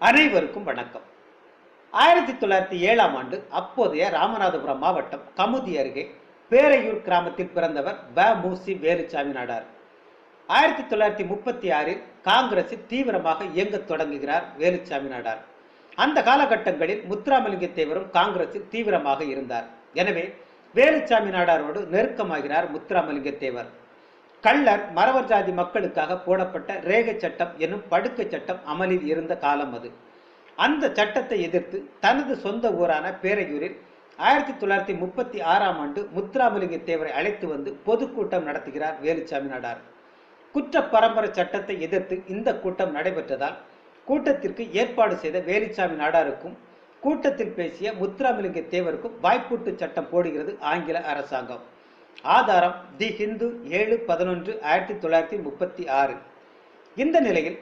அனைவருக்கும் வணக்கம். 1907ஆம் ஆண்டு அப்போதைய ராமநாதபுரம் மாவட்டம் கமுதி அருகே பேரையூர் கிராமத்தில் பிறந்தவர் வ.மு.சி. வேலுச்சாமி நாடார். 1936இல் காங்கிரஸில் தீவிரமாக இயங்கத் தொடங்குகிறார் வேலுச்சாமி நாடார். அந்த காலகட்டங்களில் முத்துராமலிங்க தேவரும் காங்கிரஸில் தீவிரமாக இருந்தார். எனவே வேலுச்சாமி நாடாரோடு நெருக்கமாகிறார் முத்துராமலிங்க தேவர். கள்ளர் மறவர் ஜாதி மக்களுக்காக போடப்பட்ட ரேகை சட்டம் என்னும் படுக்கை சட்டம் அமலில் இருந்த காலம் அது. அந்த சட்டத்தை எதிர்த்து தனது சொந்த ஊரான பேரையூரில் 1936ஆம் ஆண்டு முத்துராமலிங்க தேவரை அழைத்து வந்து பொதுக்கூட்டம் நடத்துகிறார் வேலுச்சாமி நாடார். குற்ற பரம்பரை சட்டத்தை எதிர்த்து இந்த கூட்டம் நடைபெற்றதால் கூட்டத்திற்கு ஏற்பாடு செய்த வேலுச்சாமி நாடாருக்கும் கூட்டத்தில் பேசிய முத்துராமலிங்க தேவருக்கும் வாய்ப்பூட்டு சட்டம் போடுகிறது ஆங்கில அரசாங்கம். ஆதாரம் தி ஹிந்து 7/11/1936. இந்த நிலையில்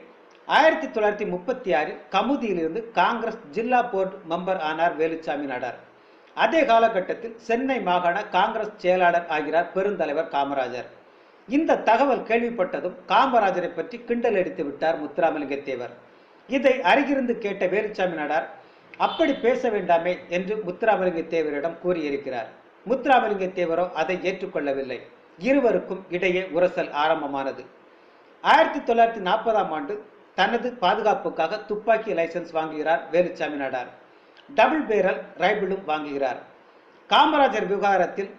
1936இல் கமுதியிலிருந்து காங்கிரஸ் ஜில்லா போர்டு மெம்பர் ஆனார் வேலுச்சாமி நாடார். அதே காலகட்டத்தில் சென்னை மாகாண காங்கிரஸ் செயலாளர் ஆகிறார் பெருந்தலைவர் காமராஜர். இந்த தகவல் கேள்விப்பட்டதும் காமராஜரை பற்றி கிண்டல் அடித்து விட்டார் முத்துராமலிங்க தேவர். இதை அருகிருந்து கேட்ட வேலுச்சாமி நாடார் அப்படி பேச வேண்டாமே என்று முத்துராமலிங்க தேவரிடம் கூறியிருக்கிறார். முத்துராமலிங்க தேவரோ அதை ஏற்றுக்கொள்ளவில்லை. இருவருக்கும் இடையே உரசல் ஆரம்பமானது. 1940ஆம் ஆண்டு தனது பாதுகாப்புக்காக துப்பாக்கி லைசன்ஸ் வாங்குகிறார் வேலுச்சாமி நாடார். டபுள் பேரல் ரைபிளும் வாங்குகிறார். காமராஜர் விவகாரத்தில்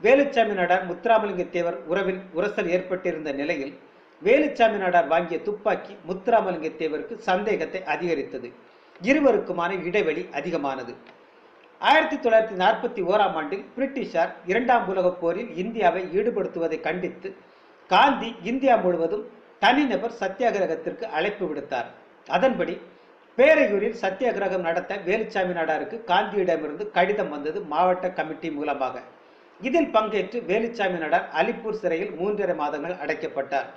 வேலுச்சாமி நாடார் முத்துராமலிங்க தேவர் உறவில் உரசல் ஏற்பட்டிருந்த நிலையில் வேலுச்சாமி நாடார் வாங்கிய துப்பாக்கி முத்துராமலிங்க தேவருக்கு சந்தேகத்தை அதிகரித்தது. இருவருக்குமான இடைவெளி அதிகமானது. 1941ஆம் ஆண்டில் பிரிட்டிஷார் 2ஆம் உலகப் போரில் இந்தியாவை ஈடுபடுத்துவதை கண்டித்து காந்தி இந்தியா முழுவதும் தனிநபர் சத்தியாகிரகத்திற்கு அழைப்பு விடுத்தார். அதன்படி பேரையூரில் சத்தியாகிரகம் நடத்த வேலுச்சாமி நாடாருக்கு காந்தியிடமிருந்து கடிதம் வந்தது மாவட்ட கமிட்டி மூலமாக. இதில் பங்கேற்று வேலுச்சாமி நாடார் அலிப்பூர் சிறையில் 3.5 மாதங்கள் அடைக்கப்பட்டார்.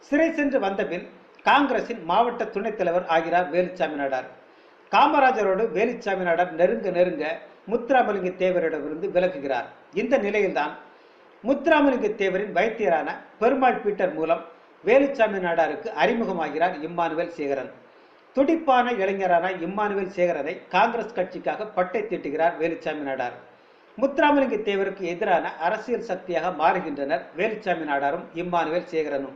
சிறை சென்று வந்தபின் காங்கிரசின் மாவட்ட துணைத் தலைவர் ஆகிறார் வேலுச்சாமி நாடார். காமராஜரோடு வேலுச்சாமி நாடார் நெருங்க முத்துராமலிங்க தேவரிடமிருந்து விலகுகிறார். இந்த நிலையில்தான் முத்துராமலிங்க தேவரின் வைத்தியரான பெருமாள் பீட்டர் மூலம் வேலுச்சாமி நாடாருக்கு அறிமுகமாகிறார் இம்மானுவேல் சேகரன். துடிப்பான இளைஞரான இம்மானுவேல் சேகரனை காங்கிரஸ் கட்சிக்காக பட்டை தீட்டுகிறார் வேலுச்சாமி நாடார். முத்துராமலிங்க தேவருக்கு எதிரான அரசியல் சக்தியாக மாறுகின்றனர் வேலுச்சாமி நாடாரும் இம்மானுவேல் சேகரனும்.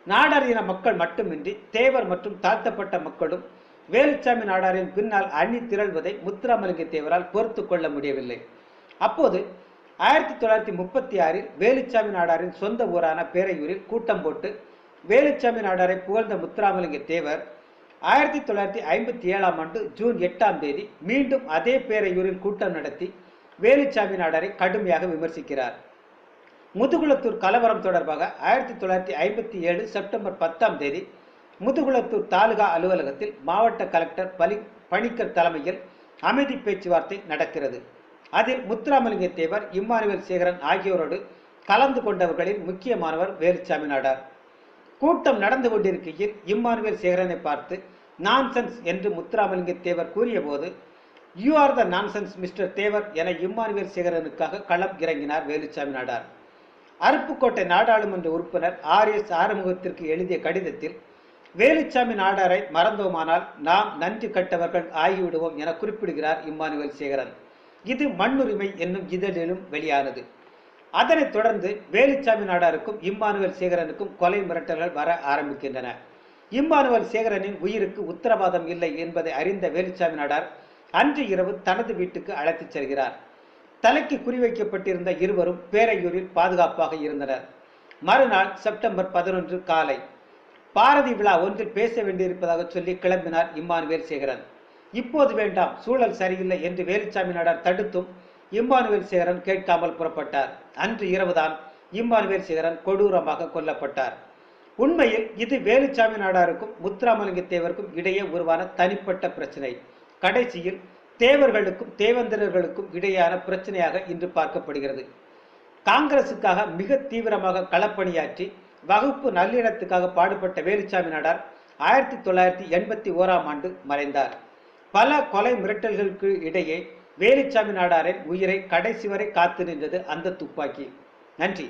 நாடார் இன மக்கள் மட்டுமின்றி தேவர் மற்றும் தாழ்த்தப்பட்ட மக்களும் வேலுச்சாமி நாடாரின் பின்னால் அணி திரள்வதை முத்துராமலிங்க தேவரால் பொறுத்து கொள்ள முடியவில்லை. அப்போது 1936இல் வேலுச்சாமி நாடாரின் சொந்த ஊரான பேரையூரில் கூட்டம் போட்டு வேலுச்சாமி நாடாரை புகழ்ந்த முத்துராமலிங்க தேவர் 1957ஆம் ஆண்டு ஜூன் 8ஆம் தேதி மீண்டும் அதே பேரையூரில் கூட்டம் நடத்தி வேலுச்சாமி நாடாரை கடுமையாக விமர்சிக்கிறார். முதுகுளத்தூர் கலவரம் தொடர்பாக 1957 செப்டம்பர் 10ஆம் தேதி முதுகுளத்தூர் தாலுகா அலுவலகத்தில் மாவட்ட கலெக்டர் பணிக்கர் தலைமையில் அமைதி பேச்சுவார்த்தை நடக்கிறது. அதில் முத்துராமலிங்க தேவர் இம்மானுவேல் சேகரன் ஆகியோரோடு கலந்து கொண்டவர்களில் முக்கியமானவர் வேலுச்சாமி நாடார். கூட்டம் நடந்து கொண்டிருக்கையில் இம்மானுவேல் சேகரனை பார்த்து நான்சென்ஸ் என்று முத்துராமலிங்க தேவர் கூறிய போது you are the nonsense mister Thevar என இம்மானுவேல் சேகரனுக்காக களம் இறங்கினார் வேலுச்சாமி நாடார். அருப்புக்கோட்டை நாடாளுமன்ற உறுப்பினர் R.S. ஆறுமுகத்திற்கு எழுதிய கடிதத்தில் வேலுச்சாமி நாடாரை மறந்தோமானால் நாம் நன்றி கட்டவர்கள் ஆகிவிடுவோம் என குறிப்பிடுகிறார் இம்மானுவேல் சேகரன். இது மண்ணுரிமை என்னும் இதழிலும் வெளியானது. அதனைத் தொடர்ந்து வேலுச்சாமி நாடாருக்கும் இம்மானுவேல் சேகரனுக்கும் கொலை மிரட்டல்கள் வர ஆரம்பிக்கின்றன. இம்மானுவேல் சேகரனின் உயிருக்கு உத்தரவாதம் இல்லை என்பதை அறிந்த வேலுச்சாமி நாடார் அன்று இரவு தனது வீட்டுக்கு அழைத்துச் செல்கிறார். தலைக்கு குறிவைக்கப்பட்டிருந்த இருவரும் பேரையூரில் பாதுகாப்பாக இருந்தனர். மறுநாள் செப்டம்பர் 11 காலை பாரதி விழா ஒன்றில் பேச வேண்டியிருப்பதாக சொல்லி கிளம்பினார் இம்மானுவேல் சேகரன். இப்போது வேண்டாம், சூழல் சரியில்லை என்று வேலுச்சாமி நாடார் தடுத்தும் இம்மானுவேல் சேகரன் கேட்காமல் புறப்பட்டார். அன்று இரவுதான் இம்மானுவேல் சேகரன் கொடூரமாக கொல்லப்பட்டார். உண்மையில் இது வேலுச்சாமி நாடாருக்கும் முத்துராமலிங்க தேவருக்கும் இடையே உருவான தனிப்பட்ட பிரச்சனை. கடைசியில் தேவர்களுக்கும் தேவேந்திரர்களுக்கும் இடையேயான பிரச்சனையாக இன்று பார்க்கப்படுகிறது. காங்கிரசுக்காக மிக தீவிரமாக களப்பணியாற்றி வகுப்பு நல்லிணத்துக்காக பாடுபட்ட வேலுச்சாமி நாடார் 1981ஆம் ஆண்டு மறைந்தார். பல கொலை மிரட்டல்களுக்கு இடையே வேலுச்சாமி நாடாரின் உயிரை கடைசி வரை காத்து நின்றது அந்த துப்பாக்கி. நன்றி.